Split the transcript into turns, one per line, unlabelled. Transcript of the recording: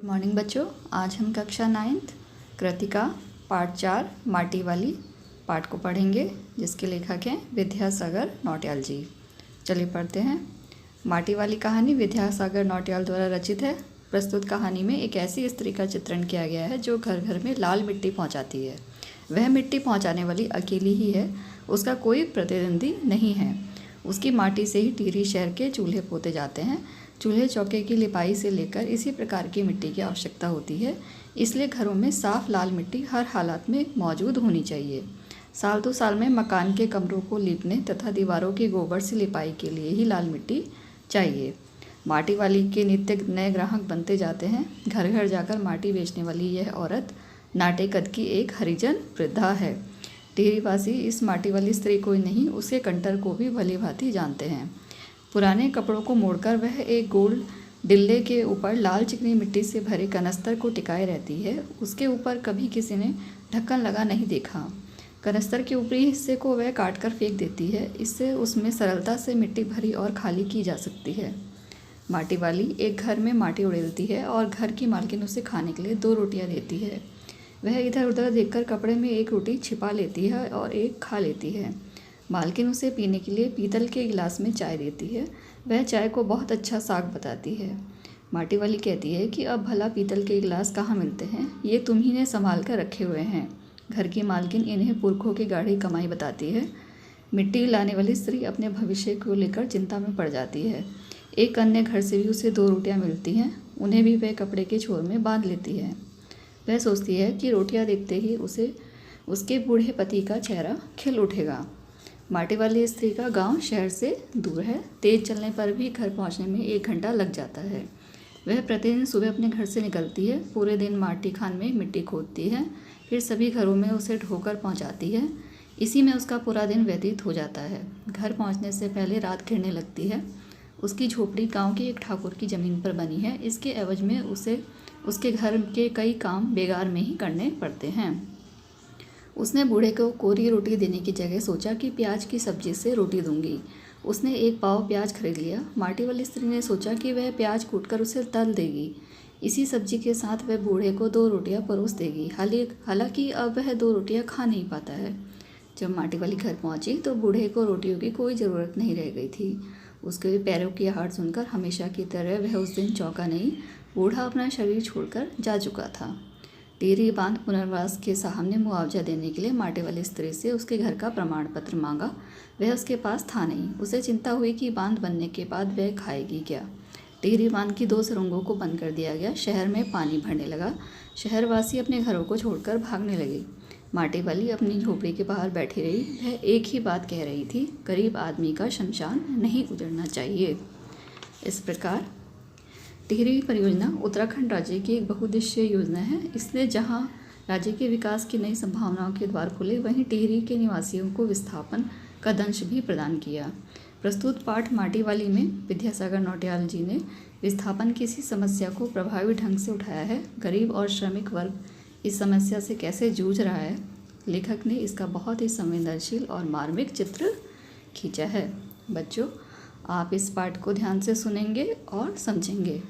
Good morning बच्चों। आज हम कक्षा 9th कृतिका पाठ 4 माटी वाली पाठ को पढ़ेंगे, जिसके लेखक हैं विद्यासागर नौटियाल जी। चलिए पढ़ते हैं। माटी वाली कहानी विद्यासागर नौटियाल द्वारा रचित है। प्रस्तुत कहानी में एक ऐसी स्त्री का चित्रण किया गया है जो घर घर में लाल मिट्टी पहुंचाती है। वह मिट्टी पहुंचाने वाली अकेली ही है, उसका कोई प्रतिद्वंदी नहीं है। उसकी माटी से ही टिहरी शहर के चूल्हे पोते जाते हैं। चूल्हे चौके की लिपाई से लेकर इसी प्रकार की मिट्टी की आवश्यकता होती है, इसलिए घरों में साफ लाल मिट्टी हर हालात में मौजूद होनी चाहिए। साल तो साल में मकान के कमरों को लीपने तथा दीवारों की गोबर से लिपाई के लिए ही लाल मिट्टी चाहिए। माटी वाली के नित्य नए ग्राहक बनते जाते हैं। घर घर जाकर माटी बेचने वाली यह औरत नाटे कद की एक हरिजन वृद्धा है। टिहरीवासी इस माटी वाली स्त्री कोई नहीं, उसके कंटर को भी भली भांति जानते हैं। पुराने कपड़ों को मोड़कर वह एक गोल डिल्ले के ऊपर लाल चिकनी मिट्टी से भरे कनस्तर को टिकाए रहती है। उसके ऊपर कभी किसी ने ढक्कन लगा नहीं देखा। कनस्तर के ऊपरी हिस्से को वह काटकर फेंक देती है, इससे उसमें सरलता से मिट्टी भरी और खाली की जा सकती है। माटी वाली एक घर में माटी उड़ेलती है और घर की मालकिन उसे खाने के लिए 2 रोटियां देती है। वह इधर उधर देखकर कपड़े में एक रोटी छिपा लेती है और एक खा लेती है। मालकिन उसे पीने के लिए पीतल के गिलास में चाय देती है। वह चाय को बहुत अच्छा साग बताती है। माटी वाली कहती है कि अब भला पीतल के गिलास कहाँ मिलते हैं, ये तुम ही ने संभाल कर रखे हुए हैं। घर की मालकिन इन्हें पुरखों की गाढ़ी कमाई बताती है। मिट्टी लाने वाली स्त्री अपने भविष्य को लेकर चिंता में पड़ जाती है। एक अन्य घर से भी उसे 2 रोटियां मिलती हैं, उन्हें भी वह कपड़े के छोर में बांध लेती है। वह सोचती है कि रोटियां देखते ही उसे उसके बूढ़े पति का चेहरा खिल उठेगा। माटी वाली स्त्री का गांव शहर से दूर है। तेज चलने पर भी घर पहुंचने में 1 घंटा लग जाता है। वह प्रतिदिन सुबह अपने घर से निकलती है, पूरे दिन माटी खान में मिट्टी खोदती है, फिर सभी घरों में उसे ढोकर पहुंचाती है। इसी में उसका पूरा दिन व्यतीत हो जाता है। घर पहुंचने से पहले रात घिरने लगती है। उसकी झोपड़ी गाँव की एक ठाकुर की ज़मीन पर बनी है। इसके एवज में उसे उसके घर के कई काम बेगार में ही करने पड़ते हैं। उसने बूढ़े को कोरी रोटी देने की जगह सोचा कि प्याज की सब्जी से रोटी दूंगी। उसने 1 पाव प्याज खरीद लिया। माटी वाली स्त्री ने सोचा कि वह प्याज कूटकर उसे तल देगी। इसी सब्जी के साथ वह बूढ़े को 2 रोटियां परोस देगी। हालांकि अब वह 2 रोटियां खा नहीं पाता है। जब माटी वाली घर पहुंची तो बूढ़े को रोटियों की कोई ज़रूरत नहीं रह गई थी। उसके पैरों की आहट सुनकर हमेशा की तरह वह उस दिन चौंका नहीं। बूढ़ा अपना शरीर छोड़कर जा चुका था। टिहरी बांध पुनर्वास के सामने मुआवजा देने के लिए माटी वाली स्त्री से उसके घर का प्रमाण पत्र मांगा। वह उसके पास था नहीं। उसे चिंता हुई कि बांध बनने के बाद वह खाएगी क्या। टिहरी बांध की 2 सुरंगों को बंद कर दिया गया। शहर में पानी भरने लगा। शहरवासी अपने घरों को छोड़कर भागने लगे। माटी वाली अपनी झोपड़ी के बाहर बैठी रही। वह एक ही बात कह रही थी, गरीब आदमी का शमशान नहीं उजड़ना चाहिए। इस प्रकार टिहरी परियोजना उत्तराखंड राज्य की एक बहुउद्देशीय योजना है। इसने जहां राज्य के विकास की नई संभावनाओं के द्वार खोले, वहीं टिहरी के निवासियों को विस्थापन का दंश भी प्रदान किया। प्रस्तुत पाठ माटी वाली में विद्यासागर नौटियाल जी ने विस्थापन की इसी समस्या को प्रभावी ढंग से उठाया है। गरीब और श्रमिक वर्ग इस समस्या से कैसे जूझ रहा है, लेखक ने इसका बहुत ही संवेदनशील और मार्मिक चित्र खींचा है। बच्चों, आप इस पाठ को ध्यान से सुनेंगे और समझेंगे।